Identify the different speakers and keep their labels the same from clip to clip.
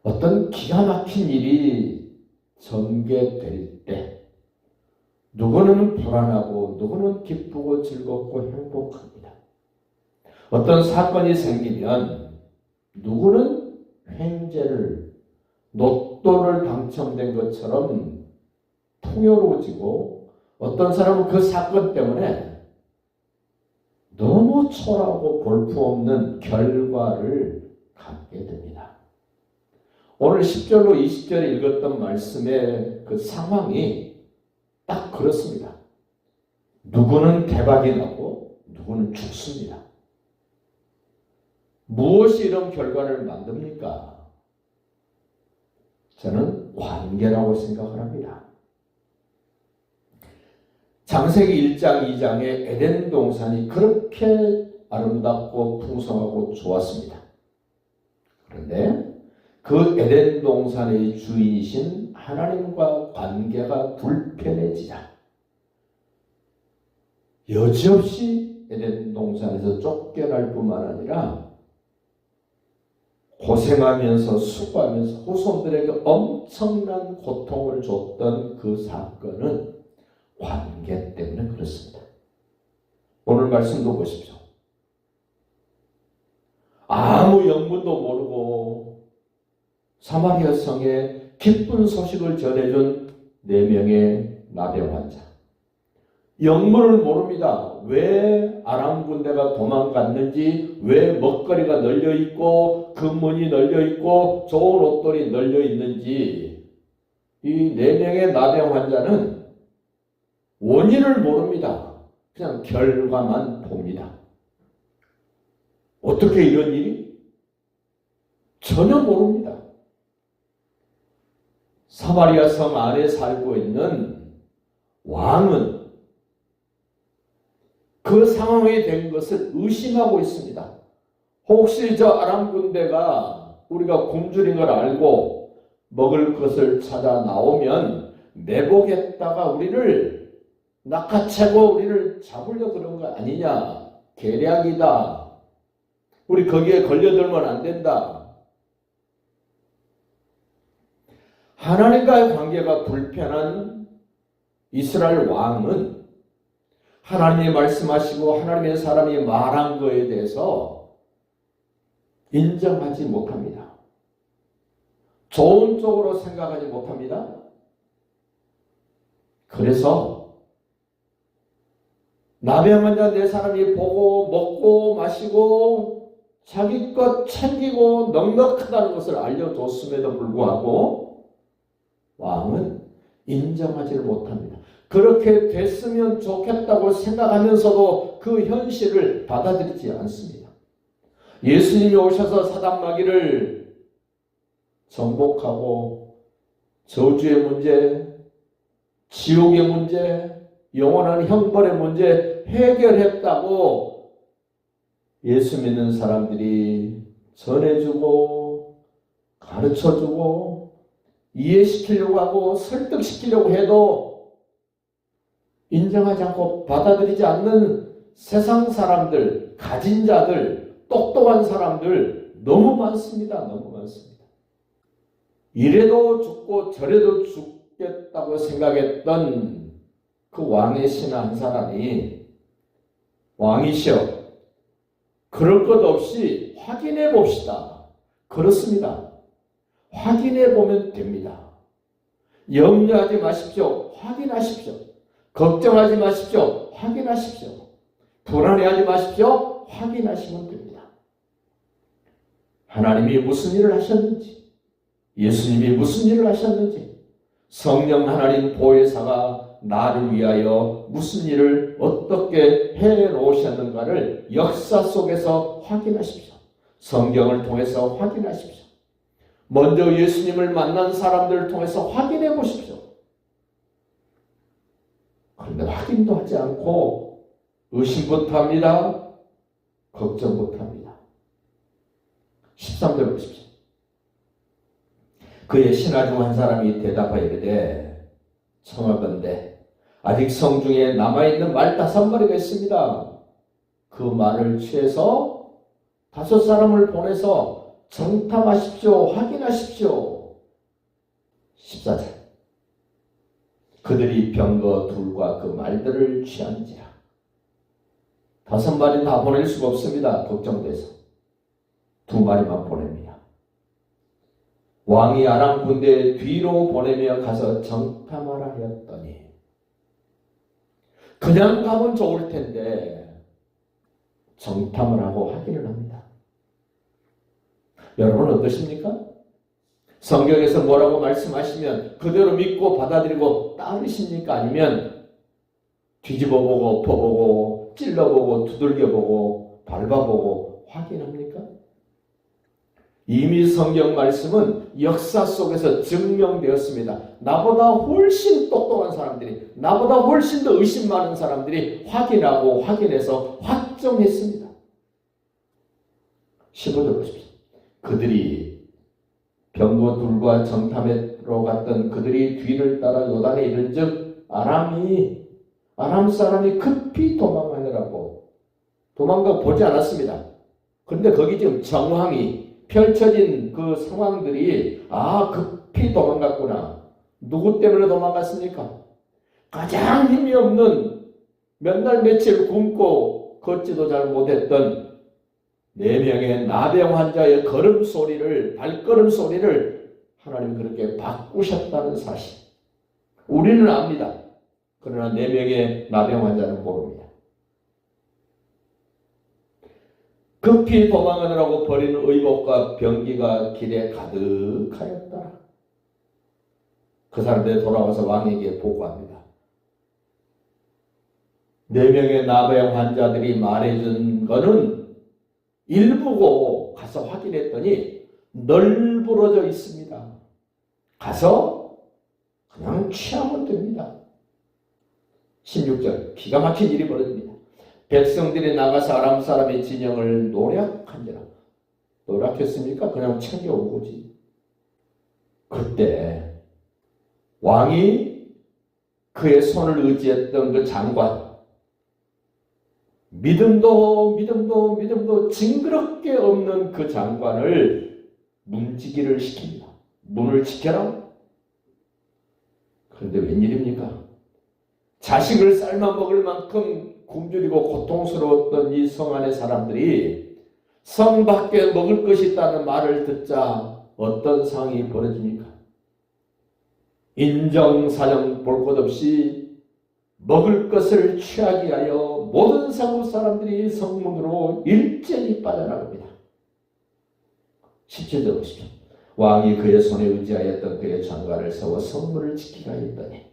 Speaker 1: 어떤 기가 막힌 일이 전개될 때 누구는 불안하고 누구는 기쁘고 즐겁고 행복합니다. 어떤 사건이 생기면 누구는 횡재를, 로또를 당첨된 것처럼 풍요로워지고, 어떤 사람은 그 사건 때문에 너무 초라하고 볼품없는 결과를 갖게 됩니다. 오늘 10절로 20절에 읽었던 말씀의 그 상황이 딱 그렇습니다. 누구는 대박이 나고 누구는 죽습니다. 무엇이 이런 결과를 만듭니까? 저는 관계라고 생각을 합니다. 창세기 1장, 2장의 에덴 동산이 그렇게 아름답고 풍성하고 좋았습니다. 그런데 그 에덴 동산의 주인이신 하나님과 관계가 불편해지자 여지없이 에덴 동산에서 쫓겨날 뿐만 아니라 고생하면서 수고하면서 후손들에게 엄청난 고통을 줬던 그 사건은 관계 때문에 그렇습니다. 오늘 말씀도 보십시오. 아무 영문도 모르고 사마리아 성에 기쁜 소식을 전해준 4명의 나병 환자. 영문을 모릅니다. 왜 아람 군대가 도망갔는지, 왜 먹거리가 널려있고 금문이 널려있고 좋은 옷들이 널려있는지, 이 4명의 나병 환자는 원인을 모릅니다. 그냥 결과만 봅니다. 어떻게 이런 일이? 전혀 모릅니다. 사마리아 성 안에 살고 있는 왕은 그 상황이 된 것을 의심하고 있습니다. 혹시 저 아람 군대가 우리가 굶주린 걸 알고 먹을 것을 찾아 나오면 매복했다가 우리를 낚아채고 우리를 잡으려 그런 거 아니냐. 계략이다. 우리 거기에 걸려들면 안 된다. 하나님과의 관계가 불편한 이스라엘 왕은 하나님이 말씀하시고 하나님의 사람이 말한 것에 대해서 인정하지 못합니다. 좋은 쪽으로 생각하지 못합니다. 그래서 나병 환자 4사람이 보고 먹고 마시고 자기 것 챙기고 넉넉하다는 것을 알려줬음에도 불구하고 왕은 인정하지를 못합니다. 그렇게 됐으면 좋겠다고 생각하면서도 그 현실을 받아들이지 않습니다. 예수님이 오셔서 사단마귀를 정복하고 저주의 문제, 지옥의 문제, 영원한 형벌의 문제 해결했다고 예수 믿는 사람들이 전해주고 가르쳐주고 이해시키려고 하고 설득시키려고 해도 인정하지 않고 받아들이지 않는 세상 사람들, 가진 자들, 똑똑한 사람들 너무 많습니다. 너무 많습니다. 이래도 죽고 저래도 죽겠다고 생각했던 그 왕의 신하 한 사람이 왕이시여 그럴 것 없이 확인해 봅시다. 그렇습니다. 확인해 보면 됩니다. 염려하지 마십시오. 확인하십시오. 걱정하지 마십시오. 확인하십시오. 불안해하지 마십시오. 확인하시면 됩니다. 하나님이 무슨 일을 하셨는지, 예수님이 무슨 일을 하셨는지, 성령 하나님 보혜사가 나를 위하여 무슨 일을 어떻게 해놓으셨는가를 역사 속에서 확인하십시오. 성경을 통해서 확인하십시오. 먼저 예수님을 만난 사람들을 통해서 확인해 보십시오. 그런데 확인도 하지 않고 의심부터 합니다. 걱정부터 합니다. 13절 보십시오. 그의 신하 중 한 사람이 대답하여 이르되 청하건대 아직 성중에 남아있는 말 5마리가 있습니다. 그 말을 취해서 5사람을 보내서 정탐하십시오. 확인하십시오. 14절. 그들이 병거 둘과 그 말들을 취한지라. 5마리 다 보낼 수가 없습니다. 걱정돼서 2마리만 보냅니다. 왕이 아람 군대 뒤로 보내며 가서 정탐하라 하였더니, 그냥 가면 좋을 텐데 정탐을 하고 확인을 합니다. 여러분 어떠십니까? 성경에서 뭐라고 말씀하시면 그대로 믿고 받아들이고 따르십니까? 아니면 뒤집어보고 엎어보고 찔러보고 두들겨보고 밟아보고 확인합니까? 이미 성경 말씀은 역사 속에서 증명되었습니다. 나보다 훨씬 똑똑한 사람들이, 나보다 훨씬 더 의심 많은 사람들이 확인하고 확인해서 확정했습니다. 15절 보십시오. 그들이 병거 둘과 정탐하러 갔던 그들이 뒤를 따라 요단에 이른즉 아람 사람이 급히 도망하느라고, 도망가 보지 않았습니다. 그런데 거기 지금 정황이 펼쳐진 그 상황들이 급히 도망갔구나. 누구 때문에 도망갔습니까? 가장 힘이 없는, 몇 날 며칠 굶고 걷지도 잘 못했던 4명의 나병 환자의 발걸음 소리를 하나님 그렇게 바꾸셨다는 사실, 우리는 압니다. 그러나 4명의 나병 환자는 모릅니다. 급히 도망하느라고 버린 의복과 병기가 길에 가득하였다. 그 사람들이 돌아와서 왕에게 보고합니다. 4명의 나병 환자들이 말해준 거는 일부고 가서 확인했더니 널브러져 있습니다. 가서 그냥 취하면 됩니다. 16절, 기가 막힌 일이 벌어집니다. 백성들이 나가서 아람 사람의 진영을 노략한지라. 노략했습니까? 그냥 챙겨온 거지. 그때 왕이 그의 손을 의지했던 그 장관, 믿음도 징그럽게 없는 그 장관을 문지기를 시킵니다. 문을 지켜라. 그런데 웬일입니까? 자식을 삶아 먹을 만큼 굶주리고 고통스러웠던 이 성 안의 사람들이 성 밖에 먹을 것이 있다는 말을 듣자 어떤 상황이 벌어집니까? 인정사정 볼 것 없이 먹을 것을 취하기 위하여 모든 성읍 사람들이 성문으로 일제히 빠져나갑니다. 17절 보십시오. 왕이 그의 손에 의지하였던 그의 장관을 세워 성문을 지키라 했더니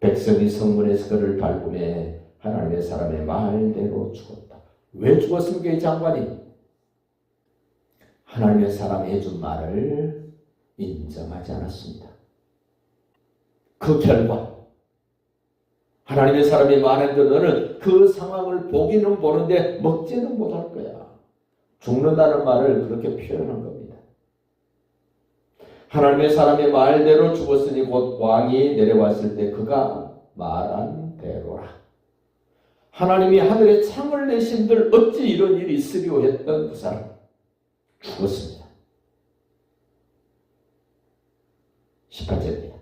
Speaker 1: 백성이 성문에서 그를 밟음에 하나님의 사람의 말대로 죽었다. 왜 죽었습니까? 이 장관이 하나님의 사람이 해준 말을 인정하지 않았습니다. 그 결과 하나님의 사람이 말했던 너는 그 상황을 보기는 보는데 먹지는 못할 거야. 죽는다는 말을 그렇게 표현한 겁니다. 하나님의 사람의 말대로 죽었으니 곧 왕이 내려왔을 때 그가 말한 대로라. 하나님이 하늘에 창을 내신들 어찌 이런 일이 있으리오 했던 그 사람 죽었습니다. 18절입니다.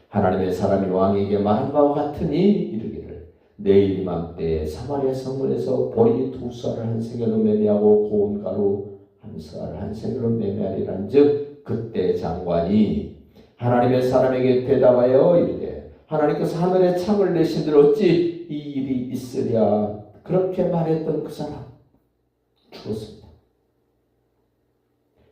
Speaker 1: 하나님의 사람이 왕에게 말한 바와 같으니 이르기를 내일 이맘때에 사마리아 성문에서 보리 2쌀을 한 세겔로 매매하고 고운 가루 1쌀 한 세겔로 매매하리란즉 그때 장관이 하나님의 사람에게 대답하여 이르되 하나님께서 하늘에 창을 내신들 어찌 이 일이 있으랴 그렇게 말했던 그 사람 죽었습니다.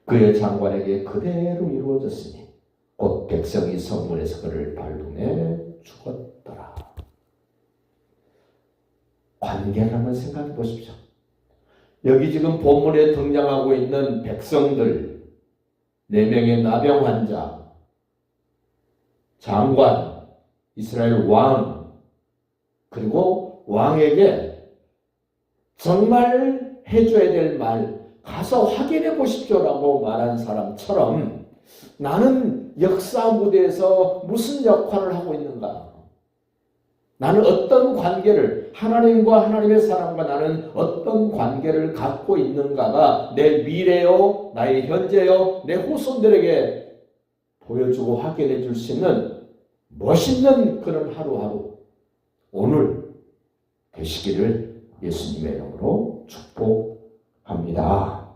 Speaker 1: 그의 장관에게 그대로 이루어졌으니 곧 백성이 성문에서 그를 밟음에 죽었더라. 관계를 한번 생각해 보십시오. 여기 지금 본문에 등장하고 있는 백성들 4명의 나병 환자, 장관, 이스라엘 왕, 그리고 왕에게 정말 해줘야 될 말, 가서 확인해 보십시오라고 말한 사람처럼 나는 역사 무대에서 무슨 역할을 하고 있는가? 나는 어떤 관계를, 하나님과 하나님의 사람과 나는 어떤 관계를 갖고 있는가가 내 미래요, 나의 현재요, 내 후손들에게 보여주고 확인해 줄 수 있는 멋있는 그런 하루하루 오늘 되시기를 예수님의 이름으로 축복합니다.